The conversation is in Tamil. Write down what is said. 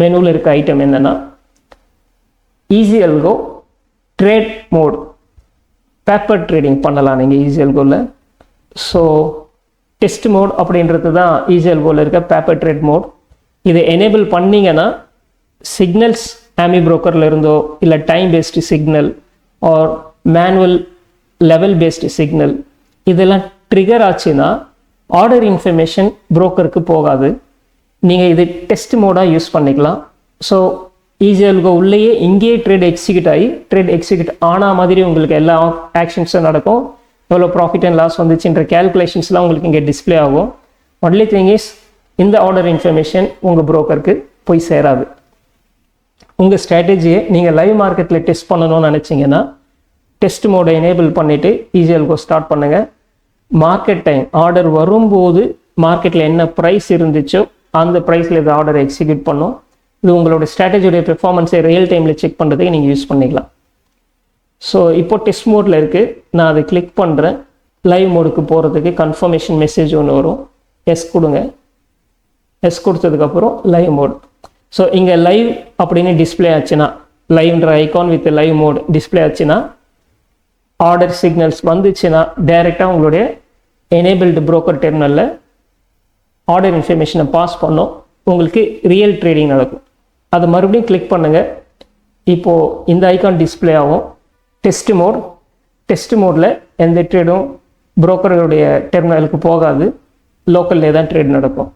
மெனுவில் இருக்க ஐட்டம் என்னென்னா easy algo trade mode. Paper trading பண்ணலாம் நீங்கள் ஈஸி அல்கோவில். ஸோ டெஸ்ட் மோட் அப்படின்றது தான் ஈஸி அல்கோவில் இருக்க பேப்பர் ட்ரேட் மோட். இதை எனேபிள் பண்ணிங்கன்னா சிக்னல்ஸ் ஆமி புரோக்கரில் இருந்தோ இல்லை time based signal or manual level based signal இதெல்லாம் ட்ரிகர் ஆச்சுன்னா ஆர்டர் இன்ஃபர்மேஷன் புரோக்கருக்கு போகாது. நீங்கள் இது டெஸ்ட் மோடாக யூஸ் பண்ணிக்கலாம். ஸோ ஈஸி அல்கோ உள்ளேயே இங்கேயே ட்ரேட் எக்ஸிக்யூட் ஆன மாதிரி உங்களுக்கு எல்லா ஆக்ஷன்ஸும் நடக்கும். எவ்வளோ ப்ராஃபிட் அண்ட் லாஸ் வந்துச்சுன்ற கேல்குலேஷன்ஸ்லாம் உங்களுக்கு இங்கே டிஸ்பிளே ஆகும். ஒன்லி திங் இஸ் இந்த ஆர்டர் இன்ஃபர்மேஷன் உங்கள் புரோக்கருக்கு போய் சேராது. உங்கள் ஸ்ட்ராட்டஜியை நீங்கள் லைவ் மார்க்கெட்டில் டெஸ்ட் பண்ணணும்னு நினச்சிங்கன்னா டெஸ்ட் மோடை எனேபிள் பண்ணிவிட்டு ஈஸி அல்கோ ஸ்டார்ட் பண்ணுங்கள். மார்க்கெட் டைம் ஆர்டர் வரும்போது மார்க்கெட்டில் என்ன ப்ரைஸ் இருந்துச்சோ அந்த ப்ரைஸில் இது ஆர்டரை எக்ஸிக்யூட் பண்ணும். இது உங்களோட ஸ்ட்ராட்டஜியோடைய பெர்ஃபார்மன்ஸை ரியல் டைமில் செக் பண்ணுறதுக்கு நீங்கள் யூஸ் பண்ணிக்கலாம். ஸோ இப்போ டெஸ்ட் மோடில் இருக்குது. நான் அதை கிளிக் பண்ணுறேன். லைவ் மோடுக்கு போகிறதுக்கு கன்ஃபர்மேஷன் மெசேஜ் ஒன்று வரும். எஸ் கொடுங்க. எஸ் கொடுத்ததுக்கப்புறம் லைவ் மோட். ஸோ இங்கே லைவ் அப்படின்னு டிஸ்பிளே ஆச்சுன்னா லைவ்ன்ற icon with live mode display ஆச்சுன்னா ஆர்டர் சிக்னல்ஸ் வந்துச்சுன்னா டைரெக்டாக உங்களுடைய எனேபிள்டு புரோக்கர் டெர்மினலில் ஆர்டர் இன்ஃபர்மேஷனை பாஸ் பண்ணோம். உங்களுக்கு ரியல் ட்ரேடிங் நடக்கும். அதை மறுபடியும் கிளிக் பண்ணுங்கள். இப்போது இந்த ஐகான் டிஸ்பிளே ஆகும். டெஸ்ட் மோடில் எந்த ட்ரேடும் புரோக்கருடைய டெர்மினலுக்கு போகாது. லோக்கல்லே தான் ட்ரேட் நடக்கும்.